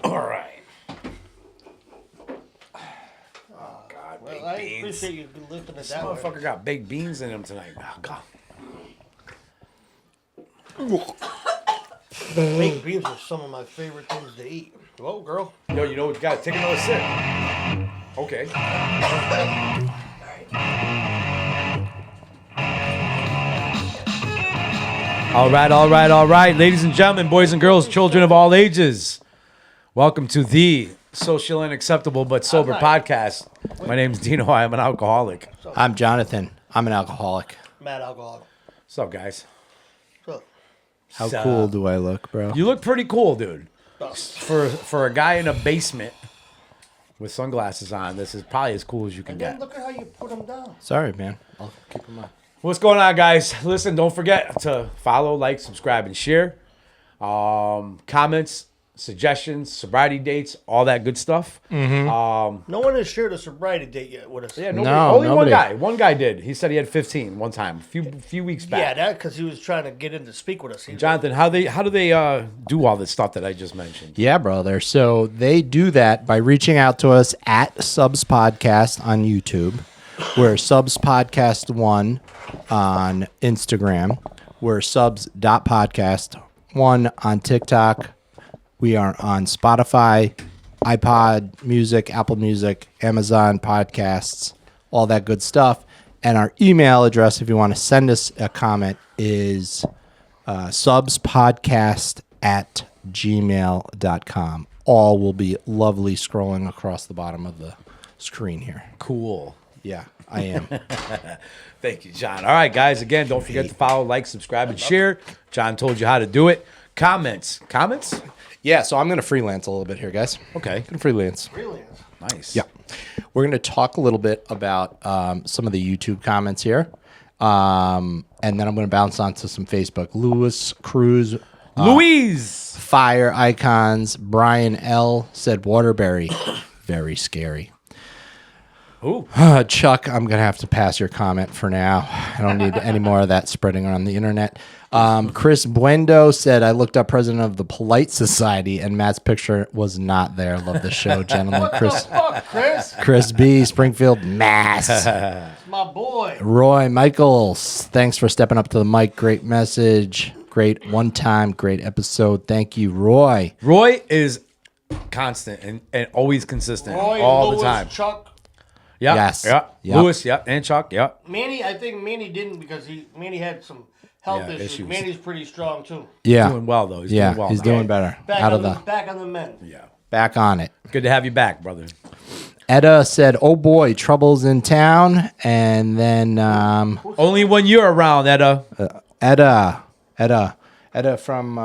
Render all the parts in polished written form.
All right. Oh, God. Well, baked I beans. appreciate you lifting it This that way. motherfucker got baked beans in him tonight. Oh, God. Baked beans are some of my favorite things to eat. Whoa, girl. Yo, you know what? You got to take another sip. Okay. All right. Ladies and gentlemen, boys and girls, children of all ages. Welcome to the Social and Acceptable But Sober podcast. My name's Dino. I am an alcoholic. I'm Jonathan. I'm an alcoholic. Mad alcohol. What's up, guys? So, How So- cool do I look, bro? You look pretty cool, dude. For a guy in a basement with sunglasses on, this is probably as cool as you can and then get. look at how you put them down. Sorry, man. I'll keep them on. What's going on, guys? Listen, don't forget to follow, like, subscribe, and share. Comments, suggestions, sobriety dates, all that good stuff. No one has shared a sobriety date yet with us. Yeah, No, only nobody. one guy. One guy did. He said he had 15 one time, a few weeks back. Yeah, that because he was trying to get in to speak with us. Jonathan, how do they do all this stuff that I just mentioned? Yeah, brother. So they do that by reaching out to us at Subs Podcast on YouTube. We're Subs Podcast 1 on Instagram. We're subs.podcast 1 on TikTok. We are on Spotify, iPod Music, Apple Music, Amazon Podcasts, all that good stuff. And our email address, if you want to send us a comment, is subspodcast@gmail.com. All will be lovely scrolling across the bottom of the screen here. Cool. Yeah, I am. Thank you, John. All right, guys. Again, don't forget to follow, like, subscribe, and share. John told you how to do it. Comments? Yeah, so I'm going to freelance a little bit here, guys. Okay. Going to freelance. Really? Nice. Yeah. We're going to talk a little bit about some of the YouTube comments here. And then I'm going to bounce onto some Facebook. Lewis Cruz, Louise. Fire Icons. Brian L. said Waterbury. Very scary. Ooh. Chuck, I'm going to have to pass your comment for now. I don't need any more of that spreading around the internet. Chris Buendo said, I looked up president of the Polite Society, and Matt's picture was not there. Love the show, gentlemen. Fuck, Chris. Chris B., Springfield, Mass. It's my boy. Roy Michaels, thanks for stepping up to the mic. Great message. Great one time. Great episode. Thank you, Roy. Roy is constant and always consistent Roy, all Lewis, the time. Chuck. Yeah. Yes. Yeah. Yep. Lewis. Yeah. And Chuck. Yeah. Manny, I think Manny didn't because Manny had some health Yeah, issues. issues. Manny's pretty strong too. Yeah. Doing well though. He's Yeah, doing well. he's now. doing better. Back on the men. Yeah. Back on it. Good to have you back, brother. Edda said, oh boy, trouble's in town. And then Only when you're around, Edda. Edda from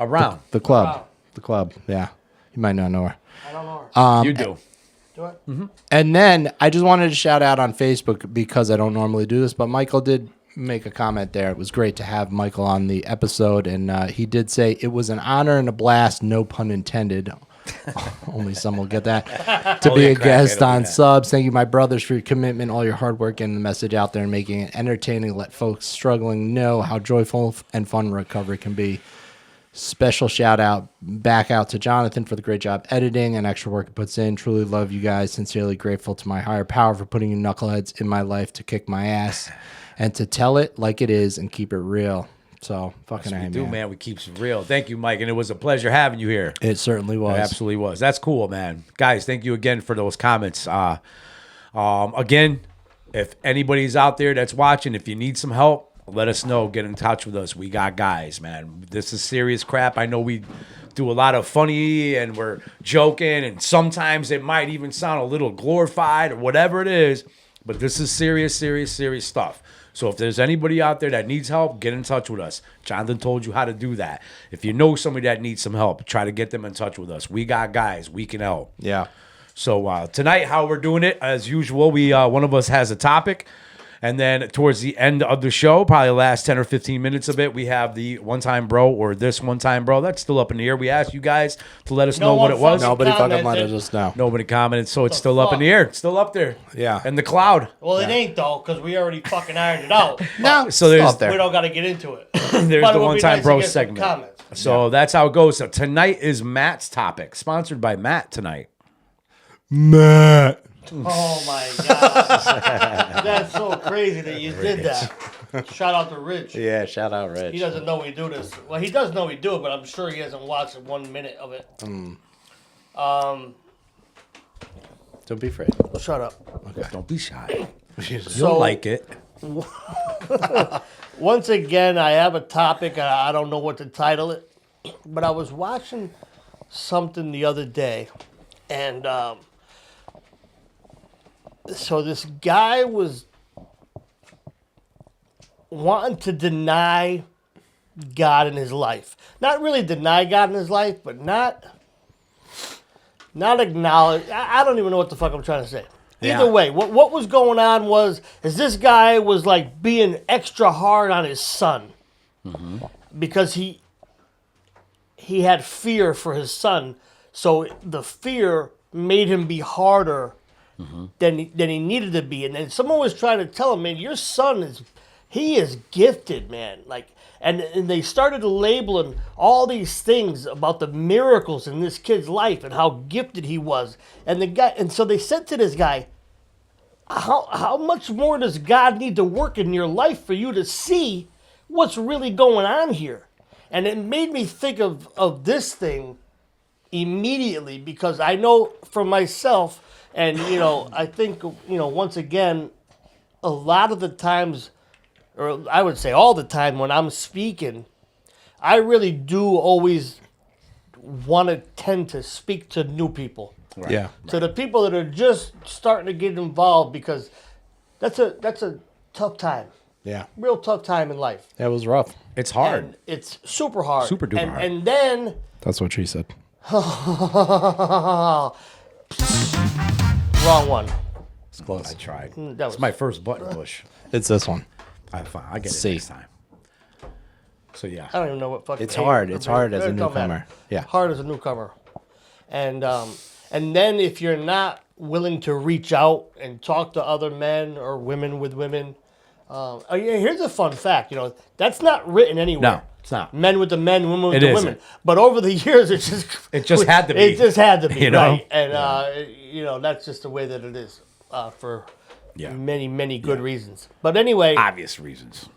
Around. the club. Wow. The club. Yeah. You might not know her. I don't know her. You do. Do it. And then I just wanted to shout out on Facebook because I don't normally do this, but Michael did make a comment there. It was great to have Michael on the episode, and he did say it was an honor and a blast, no pun intended. Only some will get that. To be Only a a crackhead guest will on get that. Subs. Thank you, my brothers, for your commitment, all your hard work, and the message out there and making it entertaining. Let folks struggling know how joyful and fun recovery can be. Special shout out back out to Jonathan for the great job editing and extra work he puts in. Truly love you guys. Sincerely grateful to my higher power for putting you knuckleheads in my life to kick my ass and to tell it like it is and keep it real. So fucking We A, do, man. man. We keep it real. Thank you, Mike. And it was a pleasure having you here. It certainly was. It absolutely was. That's cool, man. Guys, thank you again for those comments. Again, if anybody's out there that's watching, if you need some help, let us know. Get in touch with us. We got guys, man. This is serious crap. I know we do a lot of funny and we're joking, and sometimes it might even sound a little glorified or whatever it is, but this is serious stuff. So if there's anybody out there that needs help, get in touch with us. Jonathan told you how to do that. If you know somebody that needs some help, try to get them in touch with us. We got guys. We can help. Yeah. So tonight, how we're doing it, as usual, we one of us has a topic, And then towards the end of the show, probably the last 10 or 15 minutes of it, we have the one-time bro or this one-time bro. That's still up in the air. We asked you guys to let us know what it was. Nobody fucking let commented. us know. Nobody commented, so it's still up in the air. It's still up there. Yeah. And the cloud. Well, it ain't though, because we already fucking ironed it out. No, So there's- up there. We don't got to get into it. There's But the it would be one-time nice to bro get some segment. comments. So that's how it goes. So tonight is Matt's topic, sponsored by Matt tonight. Matt. Oh my god, that's so crazy that you did that. Shout out to Rich. Yeah, shout out Rich. He doesn't know we do this. Well, he does know we do it, but I'm sure he hasn't watched 1 minute of it. Don't be afraid. Shut up. Don't be shy. You'll So like it. once again, I have a topic. I don't know what to title it, but I was watching something the other day, and so this guy was wanting to deny God in his life. Not really deny God in his life, but not acknowledge. I don't even know what the fuck I'm trying to say. Yeah. Either way, what was going on is this guy was like being extra hard on his son because he had fear for his son, so the fear made him be harder than he needed to be. And then someone was trying to tell him, man, your son is gifted, man. Like, and they started labeling all these things about the miracles in this kid's life and how gifted he was. And so they said to this guy, how much more does God need to work in your life for you to see what's really going on here? And it made me think of this thing immediately, because I know for myself, and I think once again, a lot of the times, or I would say all the time when I'm speaking, I really do always want to tend to speak to new people, Yeah. to the people that are just starting to get involved, because that's a tough time, Yeah. real tough time in life. That was rough. It's hard. And it's super hard. Super duper hard. And then That's what she said. wrong one. It's close. I tried. That was It's my first button push. It's this one. I get it C. next time. So yeah. I don't even know what fucking. It's hard. It's hard as a It don't matter. newcomer. Yeah. Hard as a newcomer, and then if you're not willing to reach out and talk to other men or women with women, here's a fun fact. That's not written anywhere. No, it's not. Men with the men, women with It the isn't. women. But over the years, it just had to be. It just had to be, You know? right? And that's just the way that it is for Yeah. many, many good reasons. But anyway, Obvious reasons.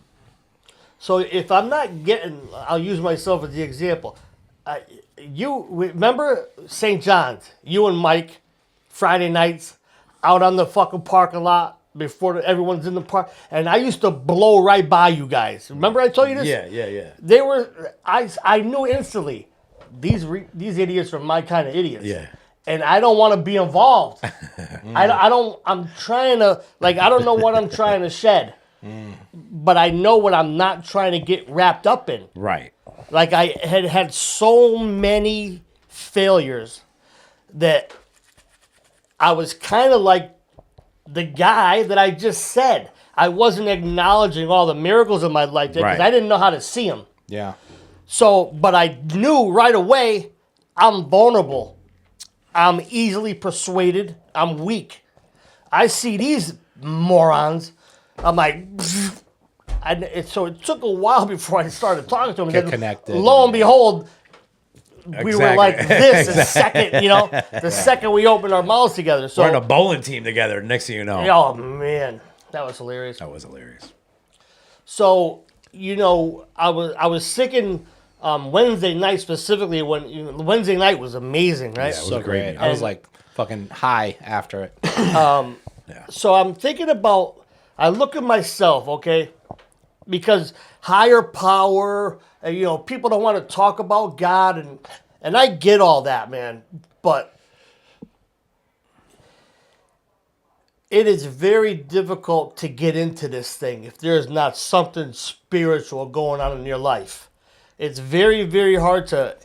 so if I'm not getting, I'll use myself as the example. You remember St. John's? You and Mike, Friday nights, out on the fucking parking lot before everyone's in the park, and I used to blow right by you guys. Remember I told you this? Yeah. They were. I knew instantly. These idiots are my kind of idiots. Yeah. And I don't want to be involved. I don't. I'm trying to I don't know what I'm trying to shed, but I know what I'm not trying to get wrapped up in. Right. Like I had so many failures that I was kind of like the guy that I just said. I wasn't acknowledging all the miracles in my life because Right. I didn't know how to see them. Yeah. So, but I knew right away I'm vulnerable. I'm easily persuaded. I'm weak. I see these morons. I'm like, so it took a while before I started talking to them. Get Then connected. Lo and behold, we were Exactly. like this the second, the second we opened our mouths together. So, We're on a bowling team together. Next thing you know. oh man, that was hilarious. That was hilarious. So, I was thinking Wednesday night specifically when Wednesday night was amazing, right? Yeah, it was So a great great. meal. I was like fucking high after it. So I'm thinking about, I look at myself, okay, because higher power, people don't want to talk about God, and I get all that, man, but it is very difficult to get into this thing if there's not something spiritual going on in your life. It's very, very hard to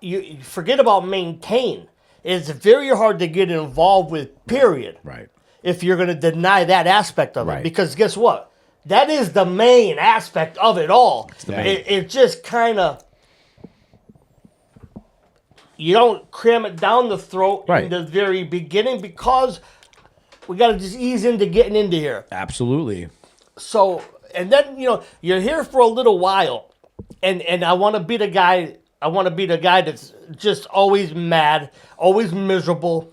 you forget about maintain. It's very hard to get involved with, period. Right. if you're going to deny that aspect of it. Right. Because guess what? That is the main aspect of it all. It just kind of, you don't cram it down the throat Right. in the very beginning because we got to just ease into getting into here. Absolutely. So, and then, you're here for a little while, and I want to be the guy. I want to be the guy that's just always mad, always miserable.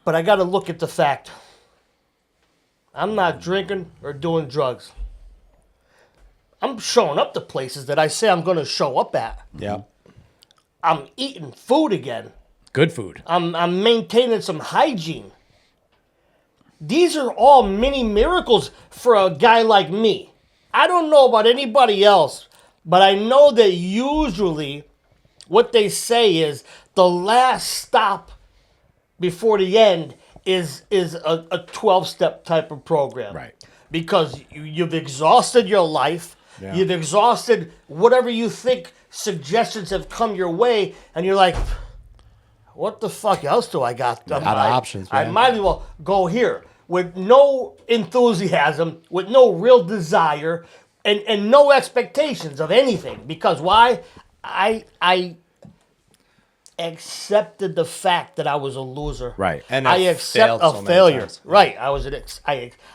But I got to look at the fact. I'm not drinking or doing drugs. I'm showing up to places that I say I'm going to show up at. Yeah. I'm eating food again. Good food. I'm maintaining some hygiene. These are all mini miracles for a guy like me. I don't know about anybody else, but I know that usually what they say is the last stop before the end is a 12-step type of program. Right. Because you've exhausted your life. Yeah. You've exhausted whatever you think suggestions have come your way, and you're like, what the fuck else do I got? Out of options, I man. might as well go here with no enthusiasm, with no real desire, and no expectations of anything. Because why? I accepted the fact that I was a loser. Right. And I have accept failed a so many failure. times. Right.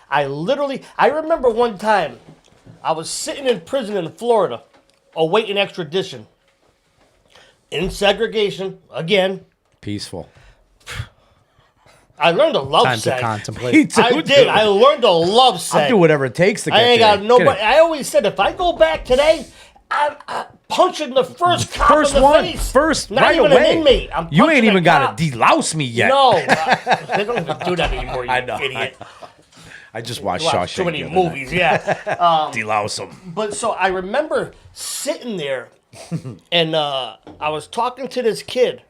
I literally, I remember one time I was sitting in prison in Florida awaiting extradition. In segregation, again. Peaceful. I learned to love Time to sex. contemplate. Me too, I dude. did. I learned to love sex. I'll do whatever it takes to get I ain't there. got nobody. Get it. I always said if I go back today, I'm punching the first cop First in the one, face. first, Not right even away. an inmate. I'm You ain't punching even a got cop. to delouse me yet. No, they don't even do that anymore. You I know. idiot. I just watched Watch Shawshank. too many the other night. movies. Yeah. Delouse them. But so I remember sitting there, and I was talking to this kid,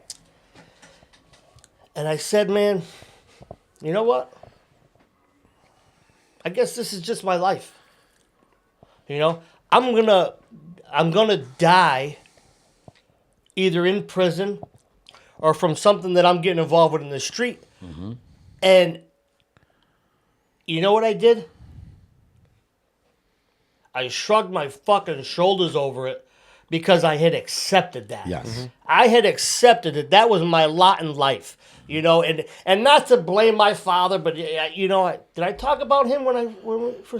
and I said, "Man, you know what? I guess this is just my life. I'm gonna die either in prison or from something that I'm getting involved with in the street." And you know what I did? I shrugged my fucking shoulders over it because I had accepted that. Yes. I had accepted that was my lot in life, and not to blame my father, but did I talk about him when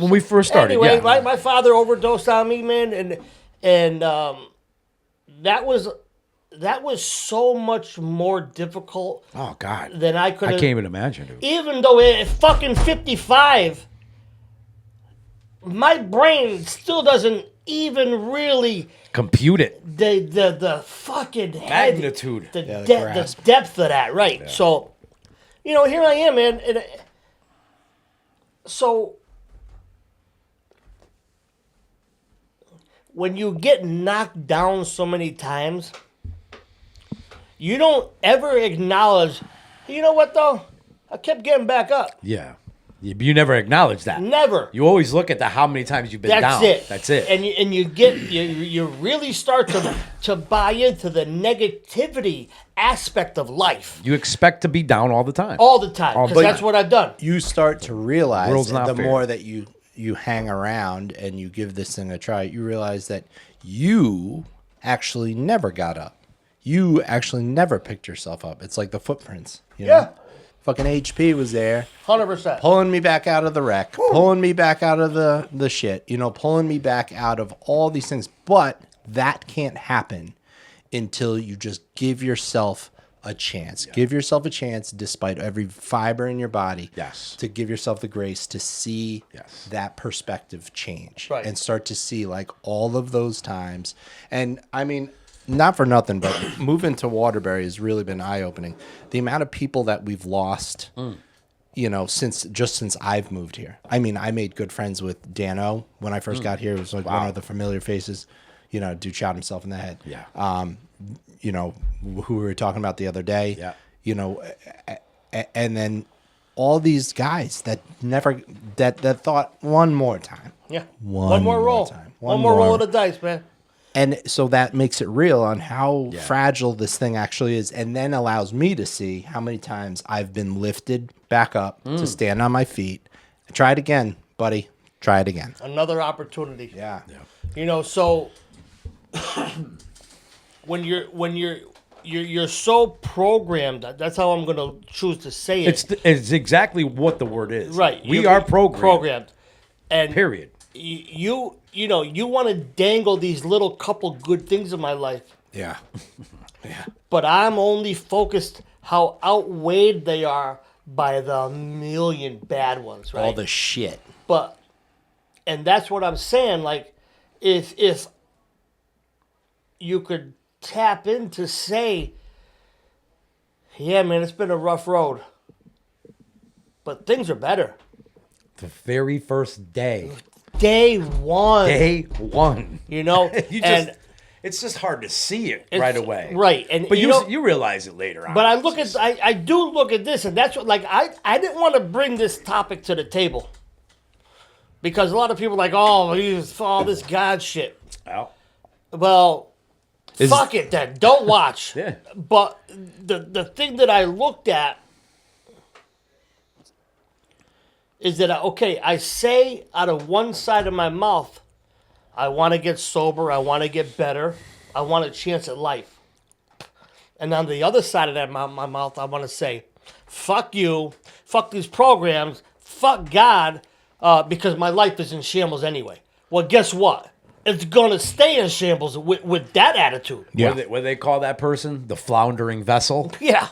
we first started, Anyway, yeah. right, my father overdosed on me, man, and that was so much more difficult Oh, God. than I could I have. can't even imagine, dude. Even though at fucking 55, my brain still doesn't even really Compute it. the fucking head, Magnitude. the the the grasp. depth of that, right? So, here I am, man. And so, when you get knocked down so many times, you don't ever acknowledge. You know what though? I kept getting back up. Yeah. You never acknowledge that. Never. You always look at how many times you've been That's down. it. That's it. And you really start to buy into the negativity aspect of life you expect to be down all the time. all the time because but- that's what I've done. You start to realize World's that not the fair. more that you hang around and you give this thing a try, you realize that you actually never got up. You actually never picked yourself up. It's like the footprints. You know? Yeah. Fucking HP was there, 100%. pulling me back out of the wreck, pulling me back out of the shit, pulling me back out of all these things. But that can't happen until you just give yourself a chance. Yeah. Give yourself a chance despite every fiber in your body. Yes. To give yourself the grace to see Yes. that perspective change. Right. And start to see like all of those times. And I mean, not for nothing, but moving to Waterbury has really been eye-opening. The amount of people that we've lost, since I've moved here. I mean, I made good friends with Dano when I first got here. It was like one of the familiar faces. Dude shot himself in the head. Yeah. Who we were talking about the other day. Yeah. And then all these guys that never that thought one more time. Yeah. One more more roll. time. One One more roll more. of the dice, man. And so that makes it real on how fragile this thing actually is, and then allows me to see how many times I've been lifted back up to stand on my feet. Try it again, buddy. Try it again. Another opportunity. Yeah. You know, so when you're so programmed, that's how I'm going to choose to say it. It's exactly what the word is. Right. We You're are programmed. And Period. you know, you want to dangle these little couple good things in my life, Yeah. but I'm only focused how outweighed they are by the million bad ones, right? All the shit. But, and that's what I'm saying. Like, if you could tap in to say, yeah, man, it's been a rough road, but things are better. The very first day. Day one. Day one. You know? It's just hard to see it right away. Right. And But you know, you realize it later on. but I do look at this, and that's what, like, I didn't want to bring this topic to the table. Because a lot of people are like, oh, he's all this God shit. Well, fuck it then. Don't watch. Yeah. But the thing that I looked at is that, I say out of one side of my mouth, I want to get sober, I want to get better, I want a chance at life. And on the other side of that my mouth, I want to say, fuck you, fuck these programs, fuck God, because my life is in shambles anyway. Well, guess what? It's going to stay in shambles with that attitude. What do they call that person? The floundering vessel? Yeah.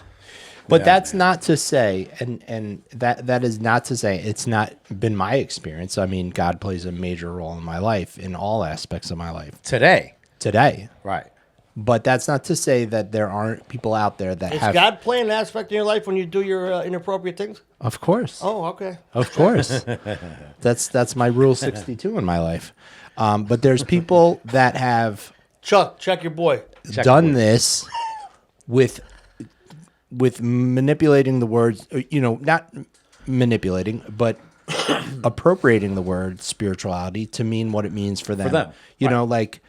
But that's not to say, and that is not to say it's not been my experience. I mean, God plays a major role in my life, in all aspects of my life. Today. Right. But that's not to say that there aren't people out there that Is have... God play an aspect in your life when you do your inappropriate things? Of course. Oh, okay. Of course. That's my rule 62 in my life. But there's people that have Chuck, check your boy. done this with manipulating the words, not manipulating, but appropriating the word spirituality to mean what it means for them. You know, like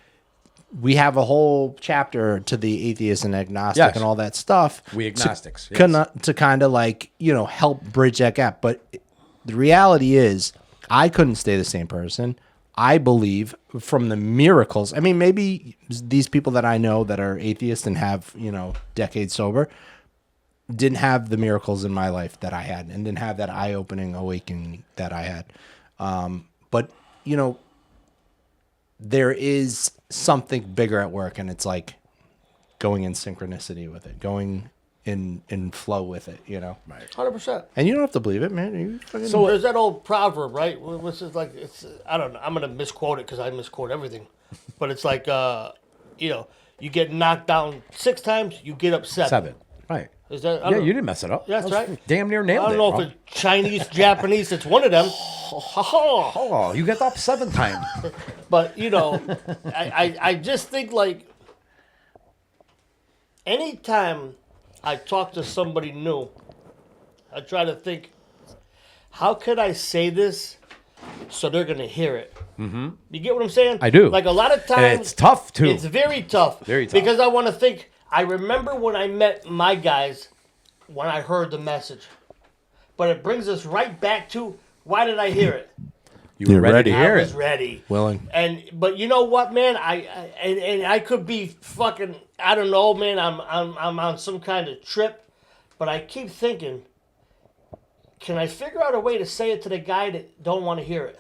we have a whole chapter to the atheist and agnostic and all that stuff. We agnostics. To kind of like, help bridge that gap. But the reality is I couldn't stay the same person. I believe from the miracles. I mean, maybe these people that I know that are atheists and have, decades sober didn't have the miracles in my life that I had and didn't have that eye-opening awakening that I had. But, there is something bigger at work, and it's like going in synchronicity with it, going in flow with it, Right. 100%. And you don't have to believe it, man. So there's that old proverb, right? Which is like, I don't know. I'm going to misquote it because I misquote everything. But it's like, you get knocked down 6 times, you get up 7. Right. Is that? Yeah, you didn't mess it up. That's That was right. Damn near nailed it. I don't know bro. if it's Chinese, Japanese. It's one of them. Oh, you got up 7 times. But I just think like anytime I talk to somebody new, I try to think, how could I say this so they're gonna hear it? Mm-hmm. You get what I'm saying? I do. Like a lot of times, And it's tough too. It's very tough. Very tough. Because I want to think. I remember when I met my guys, when I heard the message, but it brings us right back to why did I hear it? You were ready to hear I was it. ready. Willing. But you know what, man? I could be fucking, I don't know, man. I'm on some kind of trip, but I keep thinking, can I figure out a way to say it to the guy that don't want to hear it?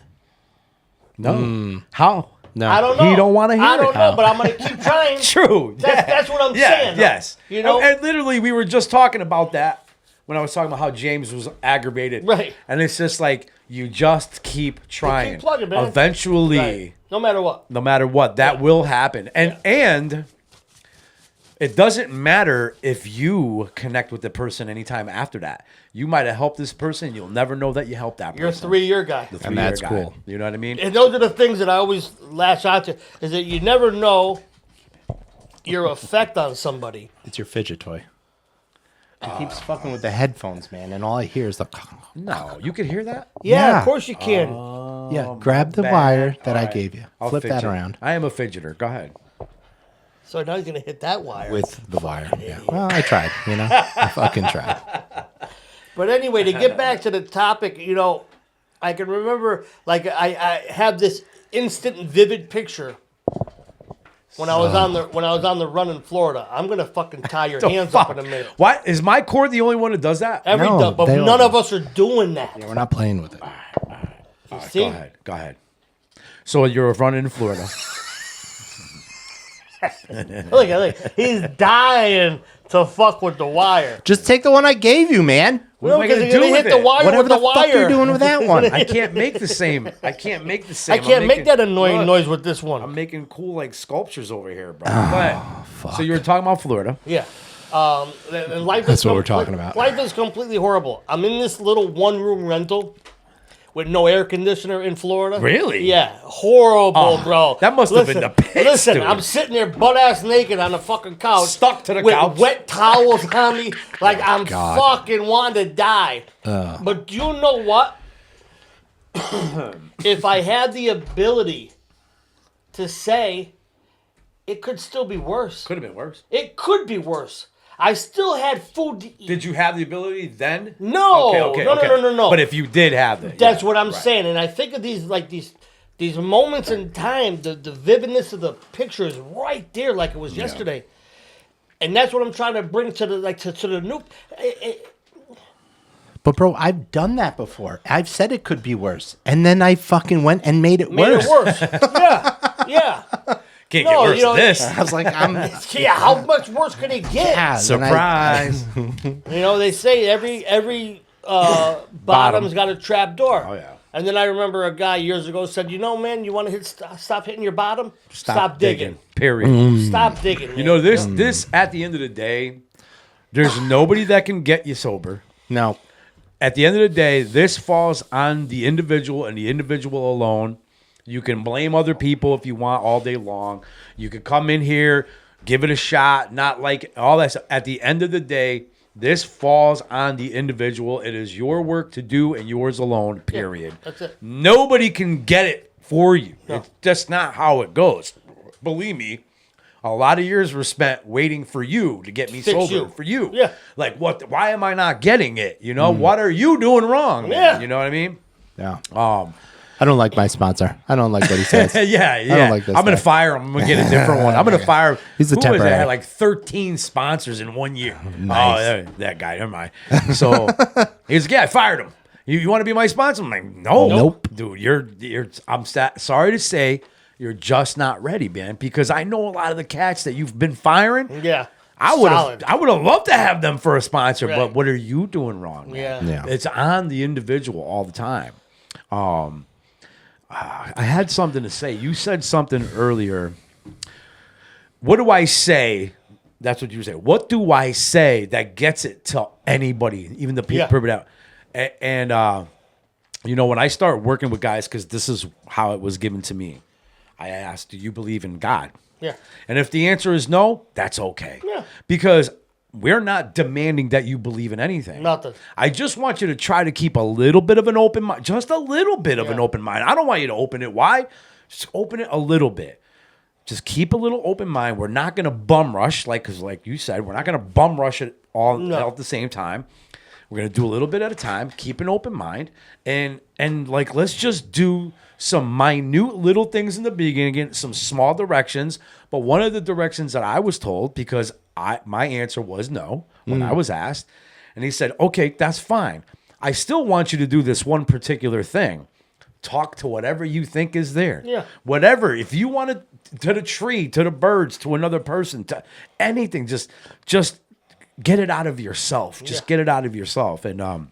No. How? No. I don't know. He don't want to hear it. I don't know, but I'm gonna keep trying. True. That's what I'm saying, though. Yes. You know? And literally, we were just talking about that when I was talking about how James was aggravated. Right. And it's just like, you just keep trying. keep plugging, man. Eventually, Right. No matter what. that will happen. And it doesn't matter if you connect with the person anytime after that. You might have helped this person. You'll never know that you helped that You're a person. 3-year guy. The And that's 3-year guy. cool. You know what I mean? And those are the things that I always lash out to, is that you never know your effect on somebody. It's your fidget toy. It keeps fucking with the headphones, man, and all I hear is the... No, you could hear that? Yeah, Yeah. of course you can. Yeah, grab the bad. wire that All I right. gave you. I'll Flip that fidget. around. I am a fidgeter. Go ahead. So now he's gonna hit that wire. with the wire. Yeah. Well, I tried. I fucking tried. But anyway, to get back to the topic, I can remember, like, I have this instant, vivid picture when I was on the run in Florida. I'm gonna fucking tie your hands up in a minute. What is my cord the only one that does that? No, But they none don't. of us are doing that. We're not playing with it. You see? Go ahead. So you're running in Florida. Look, he's dying to fuck with the wire. Just take the one I gave you, man. What am I because gonna you're do gonna with hit the it? wire Whatever with the the fuck you're wire. doing with that one. I can't make the same. I can't make the same. I can't make that annoying Look, noise with this one. I'm making cool like sculptures over here, bro. Go ahead. So you were talking about Florida. Yeah. And life That's is what we're talking about. Life is completely horrible. I'm in this little one-room rental with no air conditioner in Florida. Really? Yeah. Horrible, bro. that must have been the pits, Listen, dude. I'm sitting there butt-ass naked on the fucking couch. Stuck to the with couch. wet towels on me. Like I'm God. fucking wanting to die. But you know what? If I had the ability to say it could still be worse. Could have been worse. It could be worse. I still had food to eat. Did you have the ability then? No. No. But if you did have it, That's yeah, what I'm right. saying. And I think of these moments in time, the vividness of the picture is right there like it was yesterday. And that's what I'm trying to bring to the to the new. But bro, I've done that before. I've said it could be worse, and then I fucking went and made it Made worse. it worse. Yeah. Can't No, get worse you know, than this. I was like, I'm Yeah, how much worse could it get? yeah, then I- Surprise. They say every bottom's got a trap door. Oh, yeah. And then I remember a guy years ago said, man, you want to stop hitting your bottom? Stop digging. Period. Stop digging. Man. You know, this at the end of the day, there's nobody that can get you sober. no. At the end of the day, this falls on the individual and the individual alone. You can blame other people if you want all day long. You could come in here, give it a shot, not like all that stuff. At the end of the day, this falls on the individual. It is your work to do and yours alone, period. that's it. Nobody can get it for you. It's just not how it goes. Believe me, a lot of years were spent waiting for you to get me Fix sober. you. For you. Yeah. Like, why am I not getting it? What are you doing wrong, man? Yeah. You know what I mean? Yeah. I don't like my sponsor. I don't like what he says. Yeah. I don't like this I'm going to guy. fire him. I'm going to get a different one. I'm going to fire him. He's a Who was it? I temporary. had like 13 sponsors in 1 year. Nice. Oh, that guy. Never mind. So he's I fired him. You want to be my sponsor? I'm like, no. Nope. Dude, I'm sorry to say, you're just not ready, man, because I know a lot of the cats that you've been firing. Yeah. I would Solid. have loved to have them for a sponsor, but Right. what are you doing wrong, man? Yeah. Yeah. It's on the individual all the time. I had something to say. You said something earlier. What do I say? That's what you say. What do I say that gets it to anybody, even the people Yeah. out? And when I start working with guys, because this is how it was given to me, I asked, do you believe in God? Yeah. And if the answer is no, that's okay. Yeah. Because we're not demanding that you believe in anything. Nothing. I just want you to try to keep a little bit of an open mind, just a little bit of an open mind. I don't want you to open it. Why? Just open it a little bit. Just keep a little open mind. We're not going to bum rush, because like you said, we're not going to bum rush it all at the same time. We're going to do a little bit at a time, keep an open mind, and let's just do some minute little things in the beginning, some small directions. But one of the directions that I was told, because my answer was no when I was asked, and he said, okay, that's fine. I still want you to do this one particular thing. Talk to whatever you think is there. Yeah. Whatever. If you want to the tree, to the birds, to another person, to anything, just get it out of yourself. Just get it out of yourself. And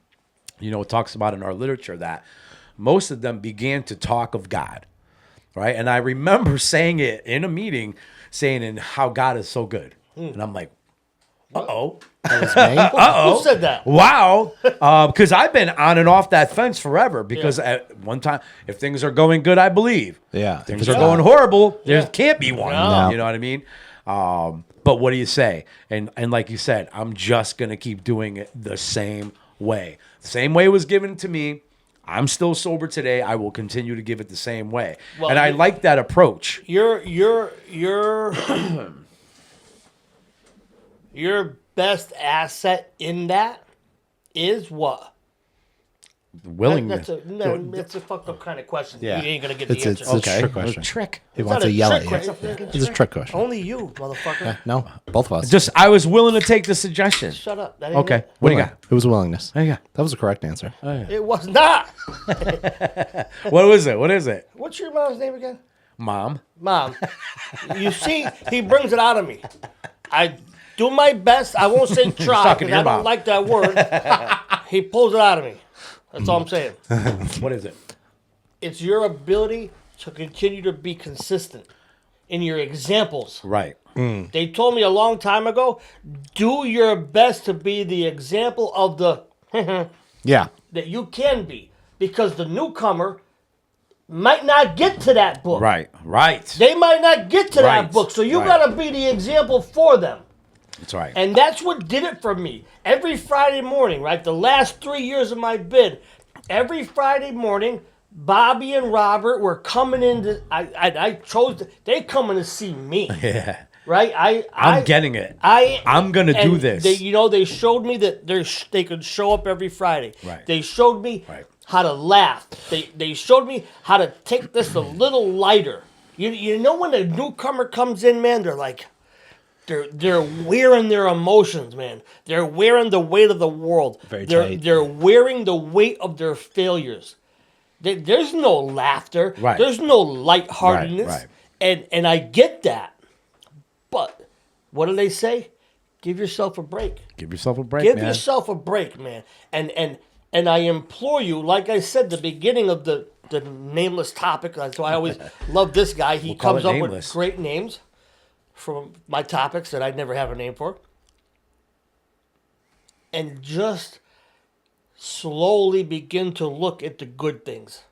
it talks about in our literature that most of them began to talk of God, right? And I remember saying it in a meeting, saying how God is so good. And I'm like, uh-oh. Who said that? Wow. Because I've been on and off that fence forever, because at one time, if things are going good, I believe. Yeah. If things are going horrible, there can't be one. No. You know what I mean? But what do you say? And like you said, I'm just going to keep doing it the same way. The same way it was given to me. I'm still sober today. I will continue to give it the same way. Well, and I like that approach. You're your best asset in that is what? Willingness. That's a fucked up kind of question. Yeah. You ain't gonna get It's the a answer. trick question. Trick. He It's wants not to a yell trick at you. question. It's a trick question. Only you, motherfucker. No, both of us. Just, I was willing to take the suggestion. Shut up. That ain't Okay. it. What do you got? It was willingness. What do you got? That was the correct answer. It was not. What was it? What is it? What's your mom's name again? Mom. Mom. You see, he brings it out of me. I do my best. I won't say try talking to because I your don't mom. like that word. He pulls it out of me. That's all I'm saying. What is it? It's your ability to continue to be consistent in your examples. Right. They told me a long time ago, do your best to be the example of the Yeah. that you can be. Because the newcomer might not get to that book. Right. Right. They might not get to Right. that book. So you Right. got to be the example for them. That's right. And that's what did it for me. Every Friday morning, right? The last 3 years of my bid, every Friday morning, Bobby and Robert were coming in to, I chose, they coming to see me. Yeah. Right? I'm getting it. I'm gonna do and this. They, they showed me that they could show up every Friday. Right. They showed me Right. how to laugh. They showed me how to take this a little lighter. You know when a newcomer comes in, man, they're like, they're wearing their emotions, man. They're wearing the weight of the world. Very tight. They're wearing the weight of their failures. There's no laughter. Right. There's no lightheartedness. Right. And I get that. But what do they say? Give yourself a break. Give yourself a break, Give man. yourself a break, man. And I implore you, like I said, the beginning of the nameless topic. That's why I always love this guy. He call comes it up nameless. with great names from my topics that I'd never have a name for. And just slowly begin to look at the good things.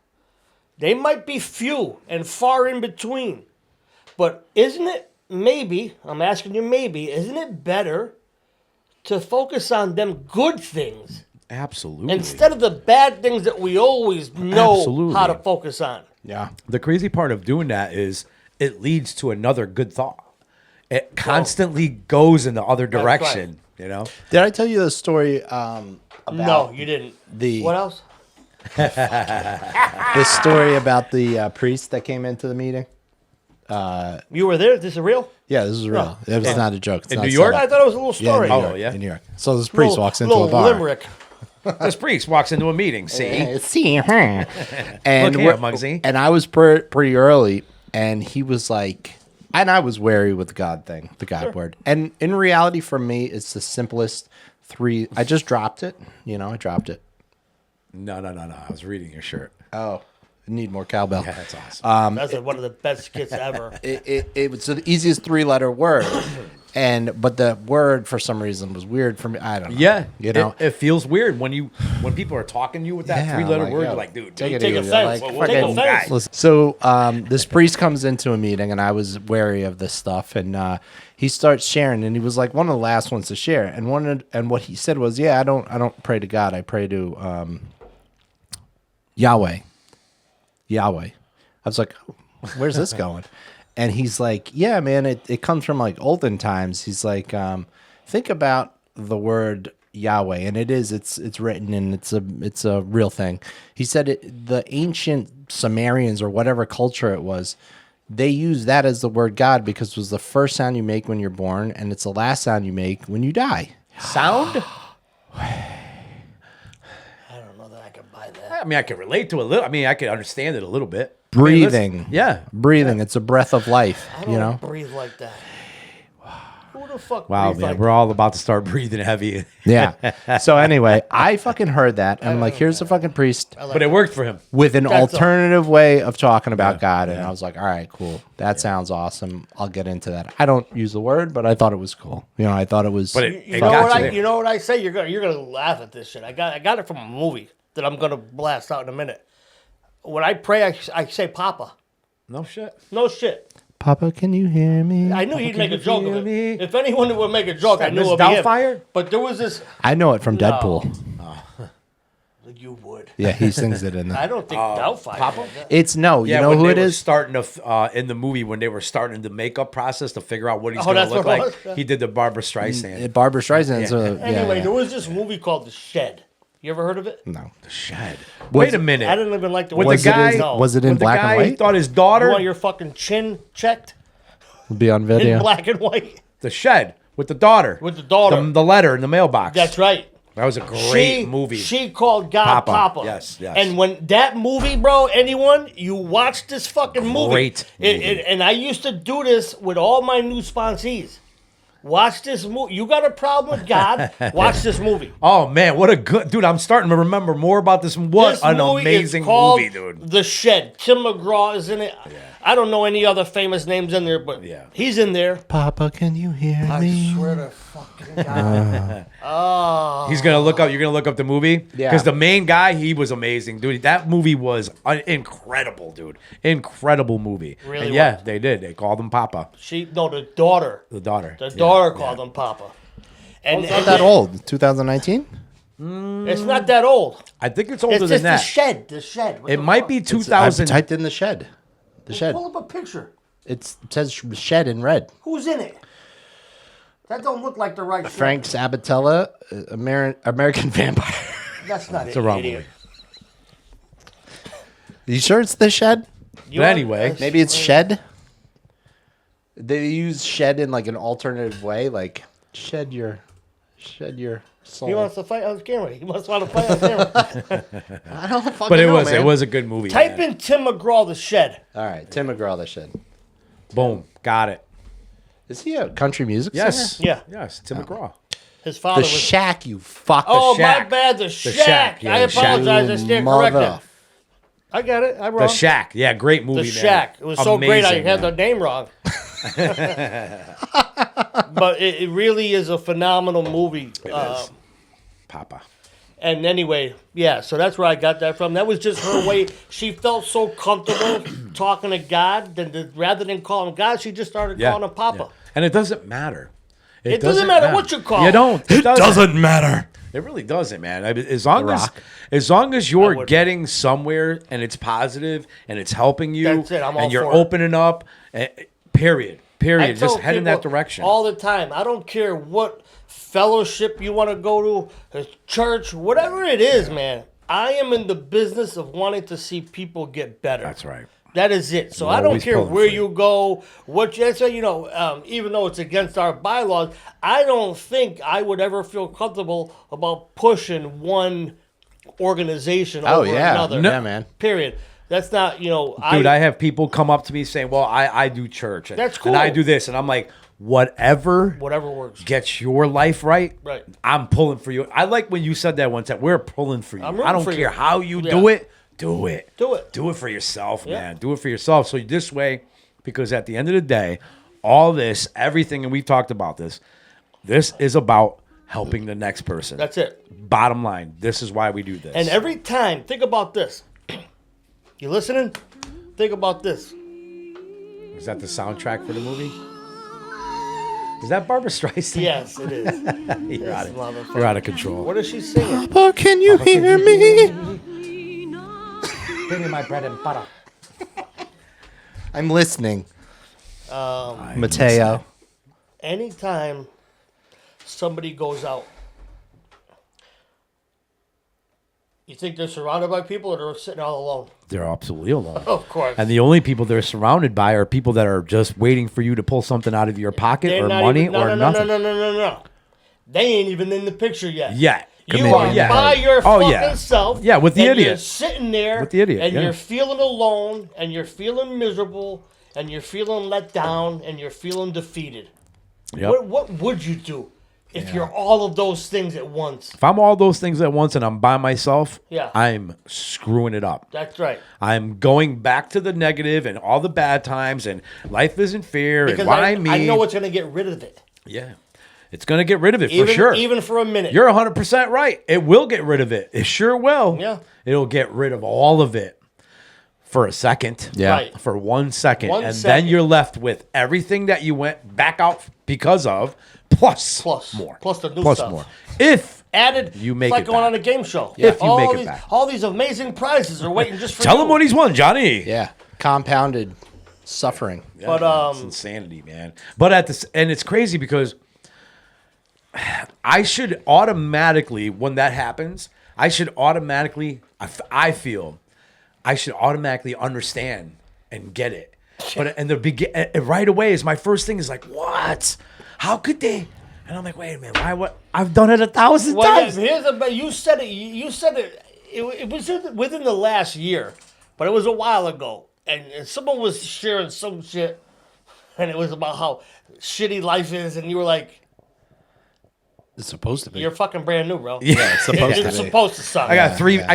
They might be few and far in between. But isn't it maybe, I'm asking you maybe, isn't it better to focus on them good things Absolutely. instead of the bad things that we always know Absolutely. how to focus on? Yeah. The crazy part of doing that is it leads to another good thought. It constantly goes in the other direction, you know? Did I tell you the story about No, you didn't. the What else? the story about the priest that came into the meeting? You were there? Is this a real? Yeah, this is real. It was not a joke. It's in not New set York? up. I thought it was a little Yeah, story. in New Oh, York, yeah? in New York. So this priest walks into a little bar. limerick. This priest walks into a meeting, see? See her. And Look here, Muggsy. And I was pretty early, and he was like, and I was wary with the God thing, the God word. And in reality, for me, it's the simplest three. I just dropped it. I dropped it. No. I was reading your shirt. Oh, I need more cowbell. Yeah, that's awesome. That's one of the best skits ever. It was the easiest three-letter word, but the word for some reason was weird for me. I don't know. Yeah, it it feels weird when people are talking to you with that Yeah, three-letter like, word. yo, You're like, dude, take it take easy. offense. Like, Well, take fucking- offense. Listen. So this priest comes into a meeting, and I was wary of this stuff, and he starts sharing, and he was like one of the last ones to share, and what he said was, "Yeah, I don't pray to God. I pray to Yahweh." I was like, "Where's this going?" And he's like, "Yeah, man, it comes from like olden times." He's like, "Think about the word Yahweh, and it's written and it's a real thing." He said the ancient Sumerians or whatever culture it was, they used that as the word God because it was the first sound you make when you're born, and it's the last sound you make when you die. sound? I don't know that I can buy that. I mean, I can relate to it a little. I mean, I can understand it a little bit. Breathing. I mean, yeah. Breathing. It's a breath of life. I don't breathe like that. Who the fuck Wow, breathes man, like we're all about to start breathing heavy. Yeah. So anyway, I fucking heard that. And I'm like, here's the fucking priest But it worked for him. with an That's all. alternative way of talking about God. And I was like, all right, cool. That sounds awesome. I'll get into that. I don't use the word, but I thought it was cool. I thought it was. But it You know, got what you there. you know what I say? You're gonna laugh at this shit. I got it from a movie that I'm gonna blast out in a minute. When I pray, I say Papa. No shit. No shit. Papa, can you hear me? I knew he'd make a you joke of feel it. me? If anyone would make a joke, I that knew it Miss would be him. Doubtfire? But there was this. I know it from No. Deadpool. You would. Yeah, he sings it in I there. don't think Doubtfire. Papa? had that. It's no. You Yeah, know when who they it were is? starting to in the movie when they were starting the makeup process to figure out what he's Oh, going to that's look what it like. was? He did the Barbara Streisand. Barbara Streisand's Yeah. Anyway, yeah. there was this movie called The Shed. You ever heard of it? No. The Shed. Was- Wait a minute. I didn't even like the With way the guy, No. Was it in with the black guy and who white? thought his You daughter. want your fucking chin checked Be on in video. black and white The Shed with the daughter. with the daughter? The letter in the mailbox. That's right. That was a great movie. She called God Papa. Papa. Yes, yes. And when that movie, bro, anyone, you watch this fucking movie. Great movie. And I used to do this with all my new sponsees. Watch this movie. You got a problem with God? Watch this movie. Oh man, what a good dude! I'm starting to remember more about this. What This an movie is amazing called movie, dude! The Shed. Tim McGraw is in it. I don't know any other famous names in there, but Yeah. he's in there. Papa, can you hear I me? swear to fucking God. He's gonna look up. You're gonna look up the movie, Yeah. Because the main guy, he was amazing, dude. That movie was incredible, dude. Incredible movie. Really And yeah, was. they did. They called him Papa, The daughter. the daughter. The Yeah, daughter yeah. called him Papa. And It's not that old. 2019? It's not that old. I think it's older It's than just that. The Shed. The Shed. What It the might fuck? be I've 2000. typed in the shed. The shed. Pull up a picture. It says shed in red. Who's in it? That don't look like the right Shed. Frank Sabatella, American Vampire. That's not it. the wrong idiot. You sure it's the shed? You But want- anyway, Maybe it's shed. They use shed in like an alternative way, like shed your soul. He wants to fight on camera. He must want to fight on camera. I don't fucking but it know, was man. it was a good movie. Type man. in Tim McGraw, The Shed. All right, Tim McGraw, the shed. Boom, got it. Is he a country music Yes, singer? Yeah. yes. Tim McGraw. His father The was. Shack, you fuck. Oh, my Shack. bad. The Shack. Shack, yeah, I the Shack. apologize. I stand corrected. Mother. I got it. I'm The wrong. Shack, yeah, great movie. The man. Shack. It was so great I Amazing, had man. the name wrong. But it really is a phenomenal movie. It is. Papa. And anyway, yeah, so that's where I got that from. That was just her way. She felt so comfortable talking to God that rather than calling him God, she just started Yeah, calling him Papa. yeah. And it doesn't matter. It doesn't matter what you call You him. don't. It doesn't. matter. It really doesn't, man. I mean, as long as I you're would- getting somewhere and it's positive and it's helping you, That's it. I'm all and you're for it. opening up, period. I Just tell head in that people direction. all the time. I don't care what fellowship you want to go to, a church, whatever it is, man. I am in the business of wanting to see people get better. That's right. That is it. So We're I don't always care pulling where for you. you go, what you say. Even though it's against our bylaws, I don't think I would ever feel comfortable about pushing one organization Oh over yeah, another. yeah, man. Period. That's not, Dude, I have people come up to me saying, well, I do church. And, That's And I cool. do this. And I'm like, whatever whatever works. gets your life right, Right. I'm pulling for you. I like when you said that one time. We're pulling for you. I'm rooting I don't for care you. how you Yeah. do it. Do it. Do it. Do it for yourself, Yeah. man. Do it for yourself. So this way, because at the end of the day, all this, everything, and we've talked about this is about helping the next person. That's it. Bottom line, this is why we do this. And every time, think about this. You listening? Think about this. Is that the soundtrack for the movie? Is that Barbara Streisand? Yes, it is. You're out of, Motherfucker. you're out of control. What is she singing? Papa, can you hear me? Give me my bread and butter. I'm listening. Mateo. Anytime somebody goes out, you think they're surrounded by people or they're sitting all alone? They're absolutely alone. Of course. And the only people they're surrounded by are people that are just waiting for you to pull something out of your pocket They're or not money even, no, or no, nothing. No. They ain't even in the picture yet. Yeah. You Committed. are Yeah. by your Oh, fucking yeah. self. Yeah, with the and idiot. You're sitting there With the idiot, and yeah. you're feeling alone and you're feeling miserable and you're feeling let down and you're feeling defeated. Yep. What would you do if you're all of those things at once? If I'm all those things at once and I'm by myself, Yeah. I'm screwing it up. That's right. I'm going back to the negative and all the bad times and life isn't fair Because and why I me. know it's going to get rid of it. Yeah. It's going to get rid of it Even, for sure. Even for a minute. You're 100% right. It will get rid of it. It sure will. Yeah. It'll get rid of all of it for a second. Yeah. Right. For 1 second. 1 and second. then you're left with everything that you went back out because of plus Plus. more. Plus the new Plus stuff. more. If added. You make it's like it going back. on a game show. If you all make it these, back. all these amazing prizes are waiting just for Tell you. him what he's won, Johnny. Yeah, compounded suffering. But It's insanity, man. But and it's crazy because I should automatically, when that happens, I should automatically, I feel, I should automatically understand and get it. But and right away is my first thing is like, what? How could they? And I'm like, wait a minute, why? What? I've done it 1,000 times. You said it. You said it. It was within the last year, but it was a while ago. And someone was sharing some shit, and it was about how shitty life is, and you were like, It's supposed to be. "You're fucking brand new, bro." Yeah, it's supposed It's to be. supposed to suck. I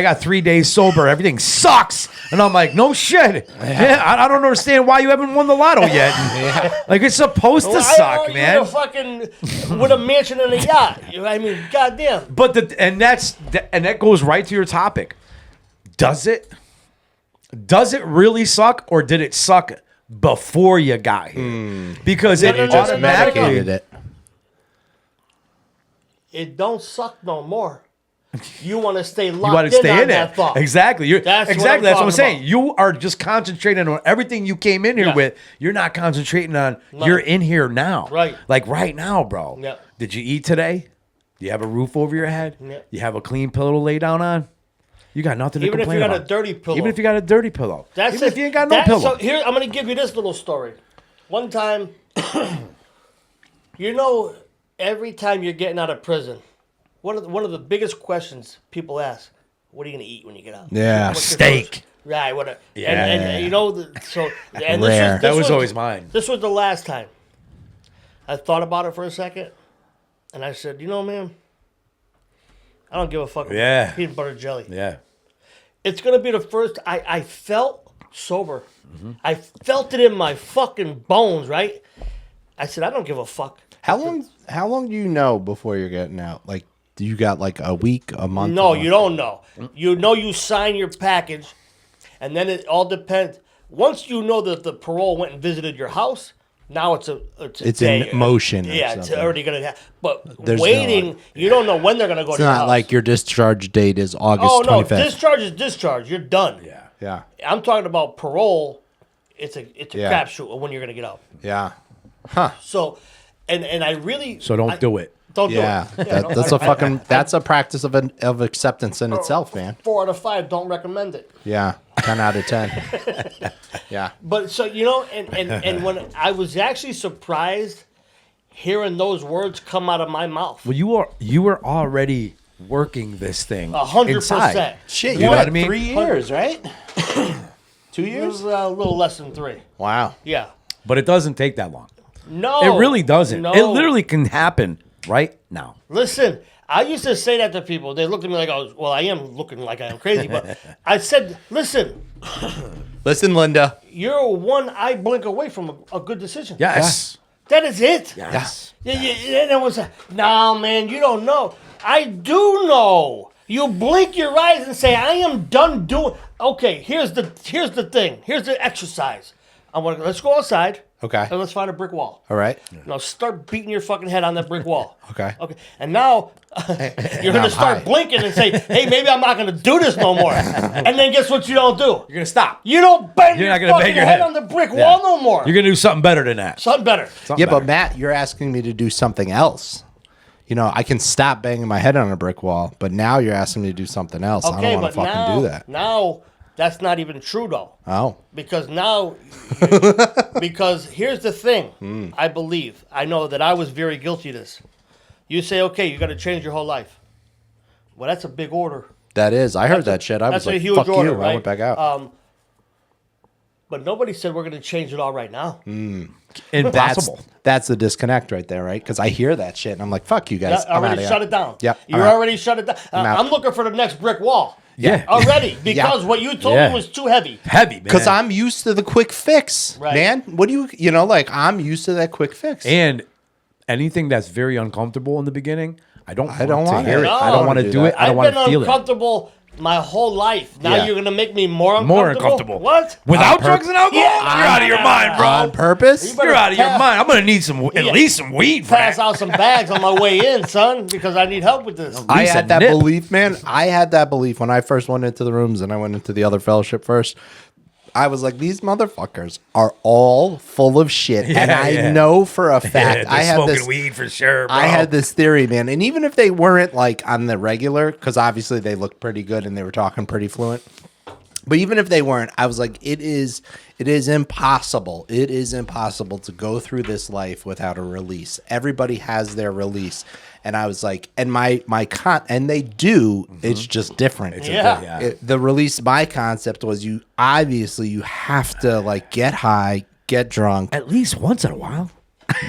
got 3 days sober. Everything sucks, and I'm like, no shit. Yeah, I don't understand why you haven't won the lotto yet. Like it's supposed to suck, man. You're fucking with a mansion and a yacht. I mean, goddamn. But that goes right to your topic. Does it really suck, or did it suck before you got here? Because it no, no, Just automatically medicated it. It don't suck no more. You want to stay you locked want to stay on in that it. thought. Exactly. That's what exactly. I'm That's what I'm talking saying. about. You are just concentrating on everything you came in here Yeah. with. You're not concentrating on. No. You're in here now. Right. Like right now, bro. Yeah. Did you eat today? Do you have a roof over your head? Yeah. You have a clean pillow to lay down on? You got nothing to Even if complain you got about. a dirty pillow. Even if you got a dirty pillow. That's Even it. if you ain't got no That- pillow. So here, I'm going to give you this little story. One time, every time you're getting out of prison, one of the biggest questions people ask, what are you going to eat when you get out? Yeah. What's your Steak. first- Right. What? Yeah. And so and Rare. That was always mine. This was the last time. I thought about it for a second, and I said, man, I don't give a fuck about Yeah. peanut butter jelly. Yeah. It's gonna be the first I felt sober. Mm-hmm. I felt it in my fucking bones, right? I said, I don't give a fuck. How long do you know before you're getting out? Like, do you got like a week, a month? No, a month? you don't know. You know you sign your package, and then it all depends. Once you know that the parole went and visited your house, now it's a It's day. in motion or Yeah, it's something. already gonna happen. But There's no, waiting, you don't know when they're gonna go It's to your not house. like your discharge date is August oh no, 25th. discharge is discharge. You're done. Yeah. Yeah. I'm talking about parole. It's a Yeah. crapshoot of when you're gonna get out. Yeah. So, and I really So don't do it. Don't Yeah. do it. That's a fucking. That's a practice of acceptance in itself, man. 4 out of 5 don't recommend it. Yeah. 10 out of 10. Yeah. But so and when I was actually surprised hearing those words come out of my mouth. Well, you were already working this thing 100%. inside. Shit, You you know had what I mean? 3 years, right? 2 It years? was a little less than 3. Wow. Yeah. But it doesn't take that long. No. It really doesn't. No. It literally can happen right now. Listen, I used to say that to people. They looked at me like I am looking like I am crazy, but I said, listen, Listen, Linda. you're one eye blink away from a good decision. Yes. That is it. Yes. Yeah, and it was, no, man, you don't know. I do know. You blink your eyes and say, I am done doing. Okay, here's the thing. Here's the exercise. Let's go outside. Okay. And let's find a brick wall. All right. Now start beating your fucking head on that brick wall. Okay. Okay. And now you're going I'm to start high. blinking and say, hey, maybe I'm not going to do this no more. And then guess what you don't do? You're gonna stop. You don't bang You're your not gonna fucking bang your head head. on the brick Yeah. wall no more. You're gonna do something better than that. Something better. Something Yeah, but better. Matt, you're asking me to do something else. You know, I can stop banging my head on a brick wall, but now you're asking me to do something else. I Okay, don't want but to fucking do that. now that's not even true though. Oh. Because now, because here's the thing, I believe, I know that I was very guilty of this. You say, okay, you got to change your whole life. Well, that's a big order. That is. I heard that shit. I That's was a like, huge fuck order, you. right? I went back out. But nobody said we're going to change it all right now. Impossible. That's the disconnect right there, right? Because I hear that shit and I'm like, fuck you guys. Yeah, I'm already outta shut here. it down. Yep. You I'm out. already shut it down. out. I'm looking for the next brick wall. Yeah. Already, because what you told Yeah. me was too heavy. Heavy, man. Because I'm used to the quick fix, Right. man. What do you know, like, I'm used to that quick fix. And anything that's very uncomfortable in the beginning, I don't want don't to want hear it. it. No. I don't want to do it. I don't I've want been to feel it. uncomfortable my whole life. Now Yeah. you're gonna make me more uncomfortable. More uncomfortable. What? Without drugs and alcohol? Yeah. You're out of your mind, bro. On purpose? You better You're out of your pass- mind. I'm gonna need some, at least some weed for Pass that. out some bags on my way in, son, because I need help with this. I least had a that nip. belief, man. I had that belief when I first went into the rooms and I went into the other fellowship first. I was like, these motherfuckers are all full of shit. and Yeah, I yeah. know for a Yeah, fact, they're I had smoking this weed for sure, bro. I had this theory, man. And even if they weren't like on the regular, because obviously they looked pretty good and they were talking pretty fluent. But even if they weren't, I was like, it is impossible. It is impossible to go through this life without a release. Everybody has their release. And I was like, and and they do, it's just different. Yeah. The release, my concept was you have to like get high, get drunk At least once in a while.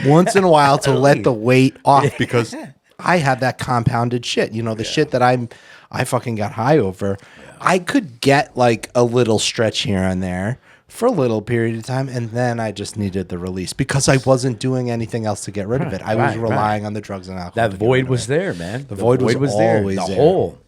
once in a while to let the weight off because I had that compounded shit. You know, the shit that I fucking got high over. I could get like a little stretch here and there for a little period of time, and then I just needed the release because I wasn't doing anything else to get rid of it. I was right, relying on the drugs and alcohol. That to get rid void of was it. there, man. The void was there. always The there. hole.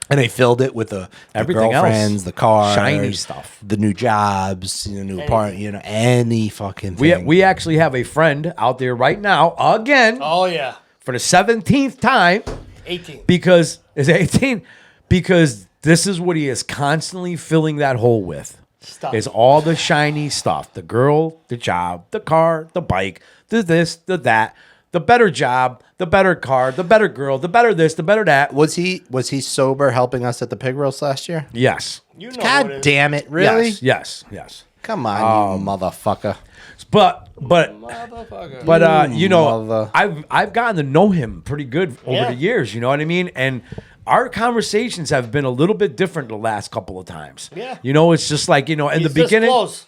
And they filled it with the Everything else. girlfriends, the cars, Shiny stuff. the new jobs, the new part, any fucking We thing. we actually have a friend out there right now, again, Oh yeah, for the 17th time, 18. because is 18, because this is what he is constantly filling that hole with. Stuff. Is all the shiny stuff. The girl, the job, the car, the bike, the this, the that, the better job, the better car, the better girl, the better this, the better that. Was he sober helping us at the pig roast last year? Yes. You know what God it is. damn it! Really? Yes. Come on, you motherfucker. But Motherfucker. you know, Mother. I've gotten to know him pretty good over Yeah. the years. You know what I mean? And our conversations have been a little bit different the last couple of times. Yeah. You know, it's just like, you know, in He's the beginning, this close.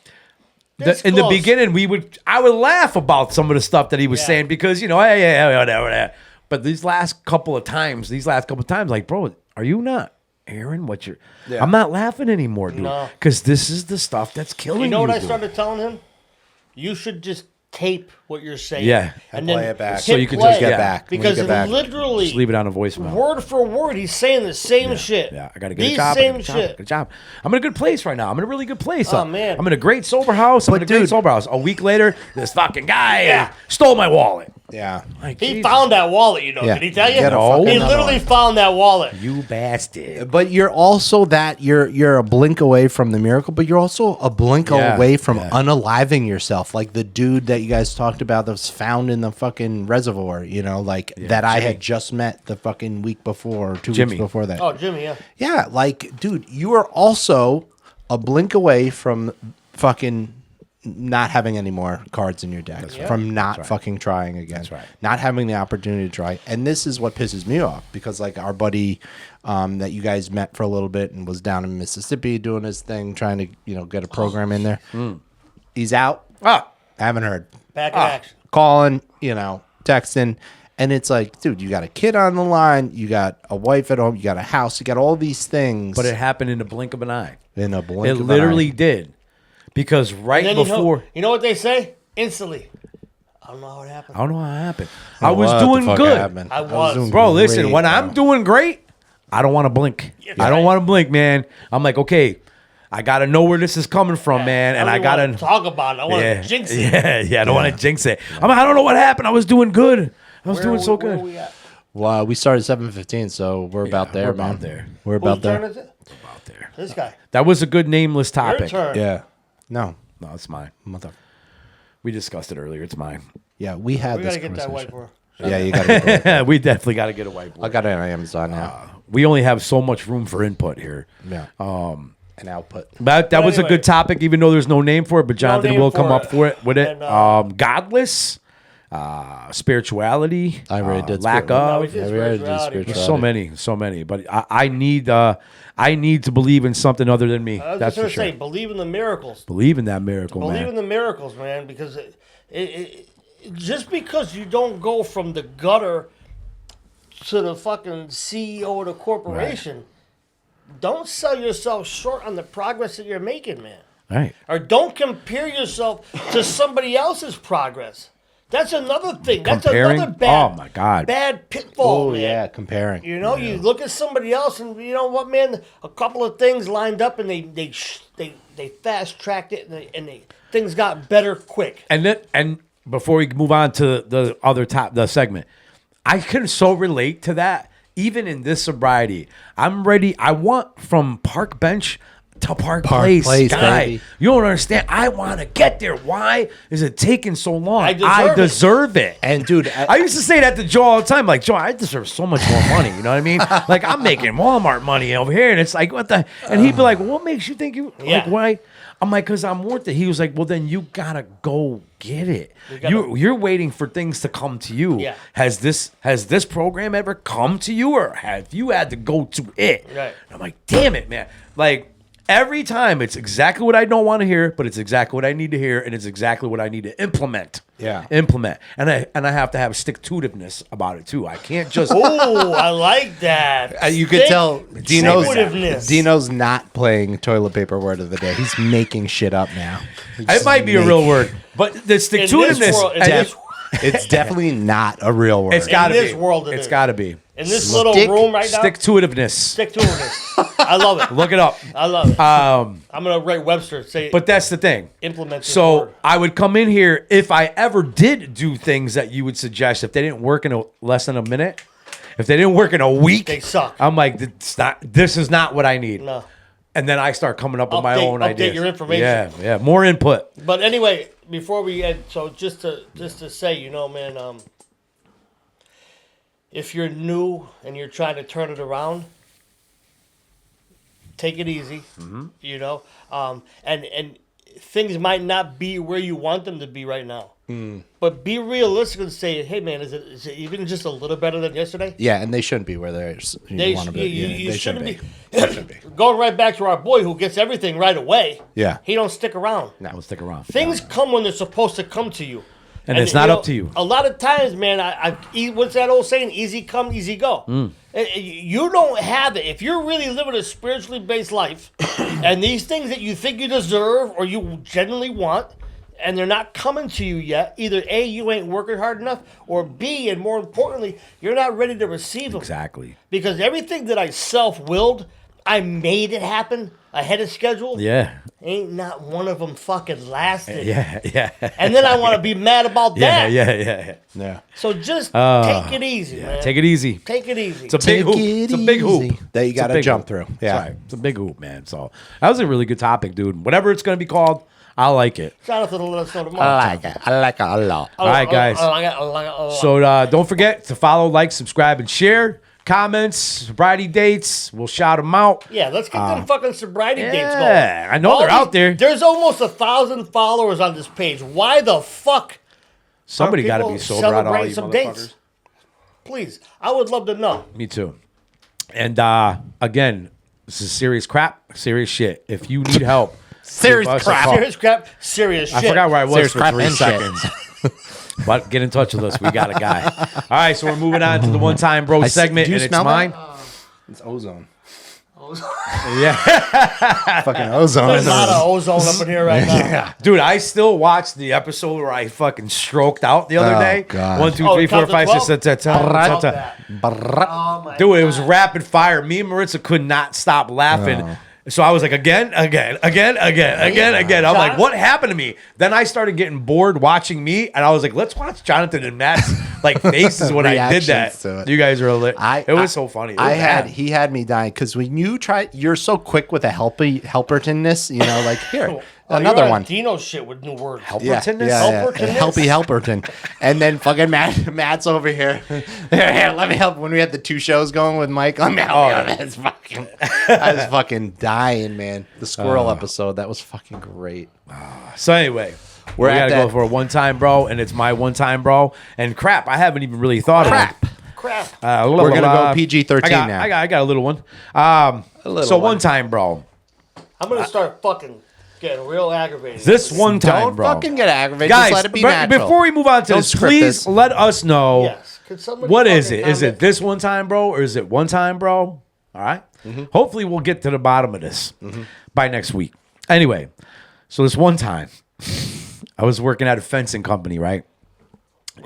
This in the close. beginning, I would laugh about some of the stuff that he was Yeah. saying because, you know, hey, whatever. But these last couple of times, like, bro, are you not Aaron? I'm not laughing anymore, dude. No. Because this is the stuff that's killing you. You know what I dude. started telling him? You should just tape what you're saying. Yeah. And play it back. hit So you can play. just get back. When you Because get back. literally, Just leave it on a voicemail. word for word, he's saying the same shit. Yeah, I gotta get These a job. same shit. Good job. I'm in a good place right now. I'm in a really good place. Oh, man. I'm in a great sober house. I'm in a great dude- sober house. A week later, this fucking guy Yeah. stole my wallet. Yeah. Like, He Jesus. found that wallet, you know. Yeah. Did he tell you? Get a fucking He another literally one. found that wallet. You bastard. But you're also you're a blink away from the miracle, but you're also a blink Yeah, away from yeah. unaliving yourself. Like the dude that you guys talked about that was found in the fucking reservoir, you know, like that I had just met the fucking week before or 2 Jimmy. weeks before that. Oh, Jimmy, yeah. Yeah, like, dude, you are also a blink away from fucking not having any more cards in your deck, from not fucking trying again. That's right. Not having the opportunity to try. And this is what pisses me off because, like, our buddy that you guys met for a little bit and was down in Mississippi doing his thing, trying to, you know, get a program in there. He's out. Ah, Haven't heard. Back in action. Calling, you know, texting. And it's like, dude, you got a kid on the line, you got a wife at home, you got a house, you got all these things. but it happened in the blink of an eye. in a blink It of an literally eye. did. Because right Then before, you know what they say? Instantly. I don't know how it happened. I don't know how it happened. I was What the doing fuck good. happened? I was. doing Bro, listen, great, when bro. I'm doing great, I don't want to blink. Yeah, I don't right. want to blink, man. I'm like, okay, I got to know where this is coming from, man. And I don't got wanna to talk about it. I want to jinx it. Yeah, I don't want to jinx it. I don't know what happened. I was doing good. I was Where- doing so where good. we at? Well, we started 7:15, so we're about there, we're man. about there. We're Whose about turn there. is it? Out there. This guy. That was a good nameless Your topic. turn. Yeah. No, No, it's mine. mother. We discussed it earlier. It's mine. Yeah, we had We this gotta get that conversation. white for her. Yeah, you got to. We definitely got to get a whiteboard. I got it on Amazon now. We only have so much room for input here. Yeah. An output. But that was a anyway. good topic, even though there's no name for it. But Jonathan name will for come it. up for it with it. And, Godless, spirituality, I already did lack spirit. No, we of. did Yeah, we already did spirituality. spirituality. So many. But I need to believe in something other than me. I was That's just for gonna sure. say, believe in the miracles. Believe in that miracle, Believe man. in the miracles, man, because just because you don't go from the gutter to the fucking CEO of the corporation, don't sell yourself short on the progress that you're making, man. Right. Or don't compare yourself to somebody else's progress. That's another thing. That's Comparing? another bad. Oh, my God. Bad pitfall. Oh man. yeah, comparing. You know, you look at somebody else, and you know what, man? A couple of things lined up, and they fast tracked it, and things got better quick. And before we move on to the segment, I can so relate to that. Even in this sobriety, I'm ready. I want from park bench to park place, guy. baby. You don't understand. I want to get there. Why is it taking so long? I deserve it. And dude, I used to say that to Joe all the time. Like, Joe, I deserve so much more money. You know what I mean? Like, I'm making Walmart money over here. And it's like, what the? And he'd be like, what makes you think you, like, Yeah. why? I'm like, because I'm worth it. He was like, well, then you got to go get it. You're waiting for things to come to you. Yeah. Has this program ever come to you, or have you had to go to it? Right. And I'm like, damn it, man. Like, every time it's exactly what I don't want to hear, but it's exactly what I need to hear, and it's exactly what I need to implement. Yeah. Implement. And I have to have stick-to-itiveness about it too. I can't just Oh, I like that. you could tell Stick-to-itiveness. Dino's not playing toilet paper word of the day. He's making shit up now. it might be a real word, but the stick-to-itiveness. It's definitely not a real word. It's got to In be. this world it It's is. got to be. In this little room right now, Stick-to-itiveness. stick-to-itiveness. I love it. Look it up. I love it. I'm gonna write Webster. Say, But that's the thing. implement. This So word. I would come in here if I ever did do things that you would suggest. If they didn't work in less than a minute, if they didn't work in a week, They suck. I'm like, this is not what I need. No. And then I start coming up with my own Update ideas. your information. Yeah, more input. But anyway, before we end, so just to say, you know, man, if you're new and you're trying to turn it around, take it easy. You know, and things might not be where you want them to be right now. But be realistic and say, hey, man, is it even just a little better than yesterday? Yeah, and they shouldn't be where They you want to be. you They shouldn't be. They shouldn't be. Going right back to our boy who gets everything right away. Yeah. He don't stick around. We'll stick around. Things come when they're supposed to come to you. And it's not up to you. A lot of times, man, what's that old saying? Easy come, easy go. You don't have it. If you're really living a spiritually based life, and these things that you think you deserve or you genuinely want, and they're not coming to you yet, either A, you ain't working hard enough, or B, and more importantly, you're not ready to receive them. Exactly. Because everything that I self-willed, I made it happen ahead of schedule. Yeah. Ain't not one of them fucking lasted. Yeah. And then I want to be mad about that. Yeah. Yeah. So just take it easy, man. Take it easy. Take it easy. It's a big hoop. It's a big hoop that you It's a got to big jump hoop. through. That's Yeah. right. It's a big hoop, man. So that was a really good topic, dude. Whatever it's going to be called, I like it. Shout out to the Let Us Know Tomorrow. I like it. I like it a lot. All right, guys. So don't forget to follow, like, subscribe, and share. Comments, sobriety dates. We'll shout them out. Yeah, let's get them fucking sobriety dates going. Yeah, I know they're out there. There's almost 1,000 followers on this page. Why the fuck? Somebody are got to people be sober out of all celebrating you some motherfuckers. dates? Please, I would love to know. Me too. And again, this is serious crap, serious shit. If you need help, Serious give us a crap. call. Serious crap, serious shit. I forgot where I was Serious for crap 3 and shit. seconds. But get in touch with us. We got a guy. All right, so we're moving on to the one time bro segment, do you and it's smell mine. that? It's ozone. Yeah, Fucking ozone. There's a lot of ozone up in here right now. dude, I still watch the episode where I fucking stroked out the other Oh, day. God. 1, 2, Oh, 3, 4, count to 5, 6, 12? 7, 8, 9, I 10, love 10. that. Brrrr. Oh my Dude, it was God. rapid fire. Me and Maritza could not stop laughing. So I was like, again. I'm like, what happened to me? Then I started getting bored watching me, and I was like, let's watch Jonathan and Matt's like faces when I did that. Reactions to it. You guys are lit. It was so funny. It was bad. He had me dying because when you try, you're so quick with a helpertonness, you know, like here, Oh, another you're one. on Dino shit with new words. Helpertonness? Helpertonness? Helperton. And then fucking Matt's over here. Here, let me help. When we had the 2 shows going with Mike, let me help you. I was fucking dying, man. The squirrel episode, that was fucking great. So anyway, we at gotta that- go for a one time bro, and it's my one time bro. And crap, I haven't even really thought of it. Crap. We're gonna go PG-13 now. I got a little one. little So one. one time bro. I'm going to start fucking getting real aggravated. This one time Don't bro. fucking get aggravated. Guys, Just let it be but natural. before we move on to Don't this, script please this. let us know. Yes. Could somebody What is fucking it? Is it comment? this one time, bro, or is it one time, bro? All right. Hopefully, we'll get to the bottom of this by next week. Anyway, so this one time, I was working at a fencing company, right?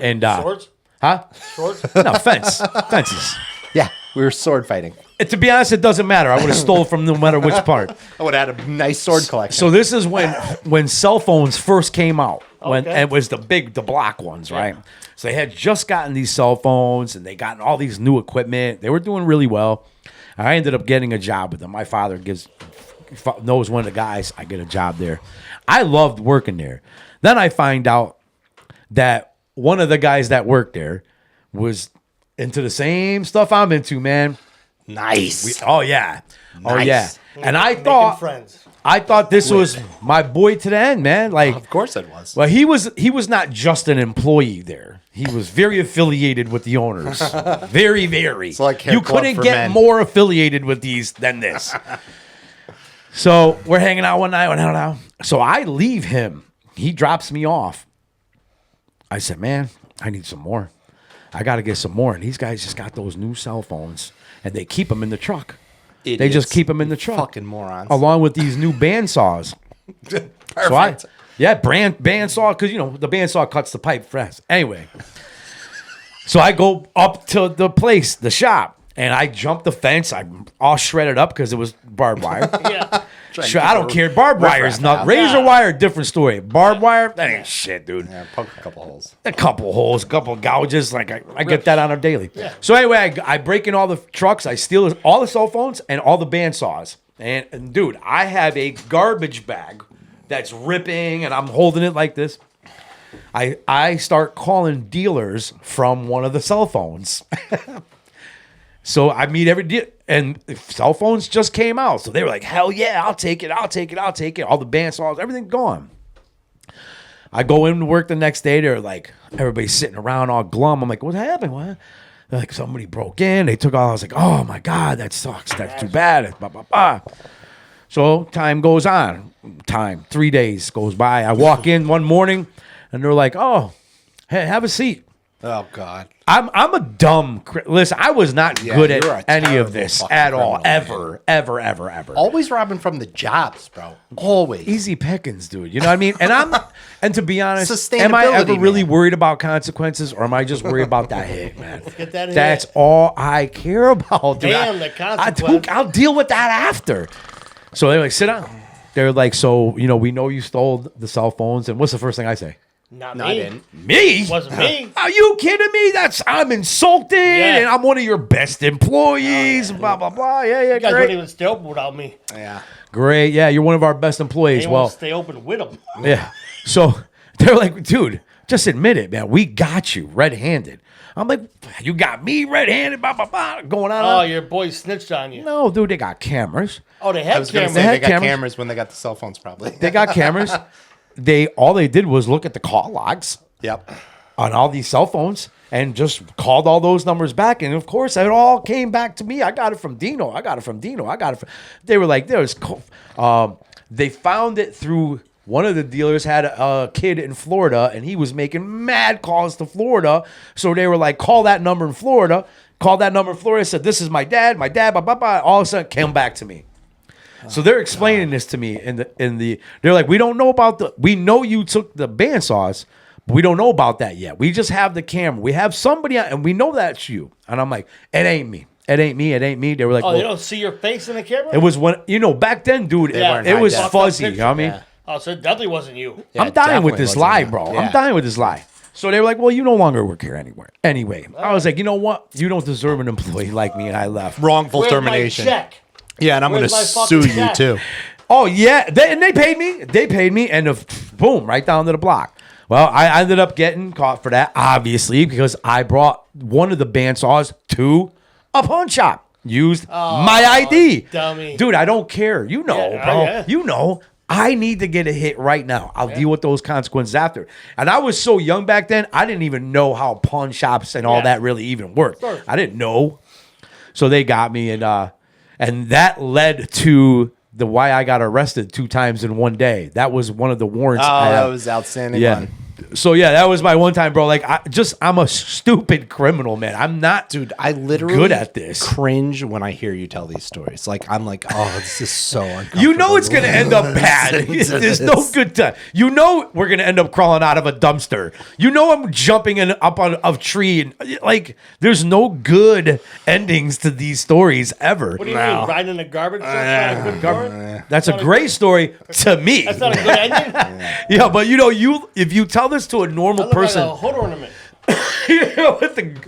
And Swords? huh? Swords? No, fences. Yeah, we were sword fighting. And to be honest, it doesn't matter. I would have stole from no matter which part. I would have had a nice sword collection. So this is when cell phones first came out. When Okay. and it was the black ones, right? So they had just gotten these cell phones and they gotten all these new equipment. They were doing really well. I ended up getting a job with them. My father knows one of the guys. I get a job there. I loved working there. Then I find out that one of the guys that worked there was into the same stuff I'm into, man. Nice. Oh yeah. Oh Nice. yeah. And I Making thought friends. this was my boy to the end, man. Like, Of course it was. well, he was not just an employee there. He was very affiliated with the owners. Very, very. It's like Hair you Club couldn't for get men. more affiliated with these than this. So we're hanging out one night. So I leave him. He drops me off. I said, man, I need some more. I got to get some more. And these guys just got those new cell phones, and they keep them in the truck. They just Idiots. keep them in the truck. Fucking morons. Along with these new bandsaws. Perfect. So bandsaw, because, the bandsaw cuts the pipe fast. Anyway, so I go up to the shop, and I jump the fence. I'm all shredded up because it was barbed wire. Yeah. Sure, I don't care. Barbed wire is not. Razor wire, different story. Barbed wire, that ain't shit, dude. Yeah, poke a couple holes. A couple holes, a couple gouges. Like I get that on a daily. So anyway, I break in all the trucks. I steal all the cell phones and all the bandsaws. And dude, I have a garbage bag that's ripping, and I'm holding it like this. I start calling dealers from one of the cell phones. So I meet every deal, and cell phones just came out. So they were like, hell yeah, I'll take it. All the bandsaws, everything gone. I go in to work the next day. They're like, everybody's sitting around all glum. I'm like, what happened? What? They're like, somebody broke in. They took all. I was like, oh my God, that sucks. That's too bad. Blah, blah, blah. So time goes on. 3 days goes by. I walk in one morning, and they're like, oh, hey, have a seat. Oh, God. I'm a dumb. Listen, I was not good you're a at any terrible of this fucking at all, criminal, ever. Always robbing from the jobs, bro. Always. Easy pickings, dude. You know what I mean? And to be honest, am I Sustainability, ever really man. worried about consequences, or am I just worried about that hit, man? Get that hit. That's all I care about, dude. Damn, the consequence. I'll deal with that after. So they're like, sit down. They're like, so we know you stole the cell phones, and what's the first thing I say? Not No, me. I didn't. Me? Wasn't me. Are you kidding me? I'm insulted, and I'm one of your best employees. Blah blah blah. Yeah, You guys great. wouldn't even stay open without me. Yeah. Great. Yeah, you're one of our best employees. They won't Well, stay open with them. yeah. So they're like, dude, just admit it, man. We got you red-handed. I'm like, you got me red-handed, blah, blah, blah, going on. Oh, your boys snitched on you. No, dude, they got cameras. Oh, they I had was going cameras. to say They they had got cameras. cameras when they got the cell phones, probably. They got cameras. All they did was look at the call logs Yep. on all these cell phones and just called all those numbers back. And of course, it all came back to me. I got it from Dino. They were like, they found it through one of the dealers had a kid in Florida, and he was making mad calls to Florida. So they were like, call that number in Florida. Called that number in Florida, said, this is my dad, blah, blah, blah. All of a sudden, it came back to me. So they're explaining this to me they're like, we don't know we know you took the bandsaws, but we don't know about that yet. We just have the camera. We have somebody and we know that's you. And I'm like, it ain't me. It ain't me. They were like, Oh, well, they don't see your face in the camera? it was when, back then, dude, weren't it was high def. fuzzy. You know what I mean? Yeah. Oh, so it definitely wasn't you. Yeah, I'm dying with definitely this wasn't lie, you. bro. Yeah. I'm dying with this lie. So they were like, well, you no longer work here Anyway, I was like, you know what? You don't deserve an employee like me, and I left. Wrongful Where's termination. my check? Yeah, and I'm going to Where's my sue fucking you, check? too. Oh yeah, they paid me. They paid me, and boom, right down to the block. Well, I ended up getting caught for that, obviously, because I brought one of the bandsaws to a pawn shop. Used my ID, dummy. dude. I don't care. Yeah, bro. yeah. I need to get a hit right now. I'll deal with those consequences after. And I was so young back then, I didn't even know how pawn shops and all that really even worked. Sure. I didn't know. So they got me, and that led to why I got arrested 2 times in one day. That was one of the warrants. Oh, I had. that was outstanding Yeah. one. So yeah, that was my one time, bro. Like I'm a stupid criminal, man. I'm not, Dude, I literally good at this. cringe when I hear you tell these stories. Like, I'm like, oh, this is so uncomfortable. You know it's gonna end up bad. There's no good time. You know we're gonna end up crawling out of a dumpster. You know I'm jumping up on a tree, and like there's no good endings to these stories ever. What do you mean? Riding in a garbage truck? Not a good story? That's a great story to me. That's not a good ending? Yeah, but you know, if you tell this to a normal That looked person, like a hood ornament. you know,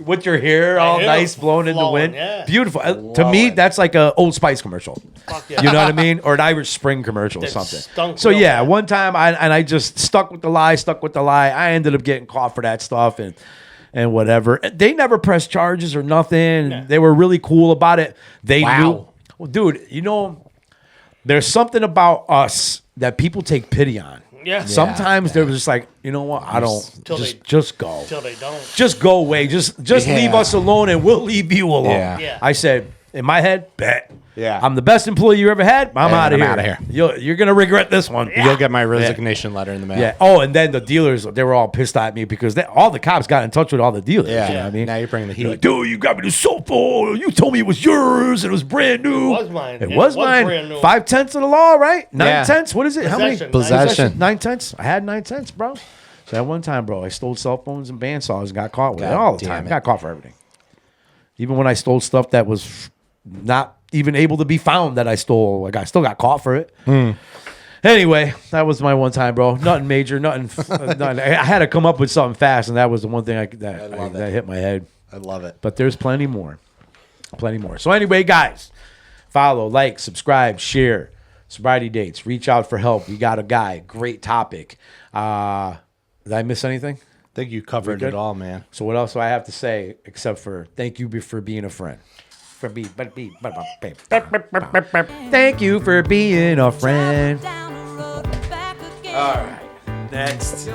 with your hair all hair nice blowing in the flowing, wind, yeah. beautiful. To me, that's like a Old Spice commercial. Fuck yeah. You know what I mean, or an Irish Spring commercial or That something. stunk So real yeah, bad. one time I just stuck with the lie. I ended up getting caught for that stuff and whatever. They never pressed charges or nothing. Yeah. They were really cool about it. They Wow. knew, well, dude. You know, there's something about us that people take pity on. Yeah. Sometimes they're just like, you know what? I don't. Till Just go. Till they don't. Just go away. Just leave Yeah. us alone, and we'll leave you alone. Yeah. Yeah. I said in my head, bet. Yeah. I'm the best employee you ever had. I'm out of I'm here. outta here. You're gonna regret this one. You'll get my resignation letter in the mail. Yeah. Oh, and then the dealers, they were all pissed at me because all the cops got in touch with all the dealers. Yeah. You know what I mean? Now you're bringing the They're heat. like, dude, you got me the sofa. You told me it was yours and it was brand new. It was mine. It Yeah, was it was mine. brand new. 5/10 of the law, right? 9/10. Yeah. What is it? How many? Possession. 9/10. 9/10. I had 9/10, bro. So that one time, bro, I stole cell phones and bandsaws and got caught with it God all the damn time. it. Got caught for everything. Even when I stole stuff that was not even able to be found that I stole, like I still got caught for it. Anyway, that was my one time, bro. Nothing major, nothing. I had to come up with something fast, and that was the one thing that hit my head. I love it. But there's plenty more. Plenty more. So anyway, guys, follow, like, subscribe, share. Sobriety dates. Reach out for help. We got a guy. Great topic. Did I miss anything? I think you covered good? it all, man. So what else do I have to say except for thank you for being a friend? Thank you for being a friend. All right. Next.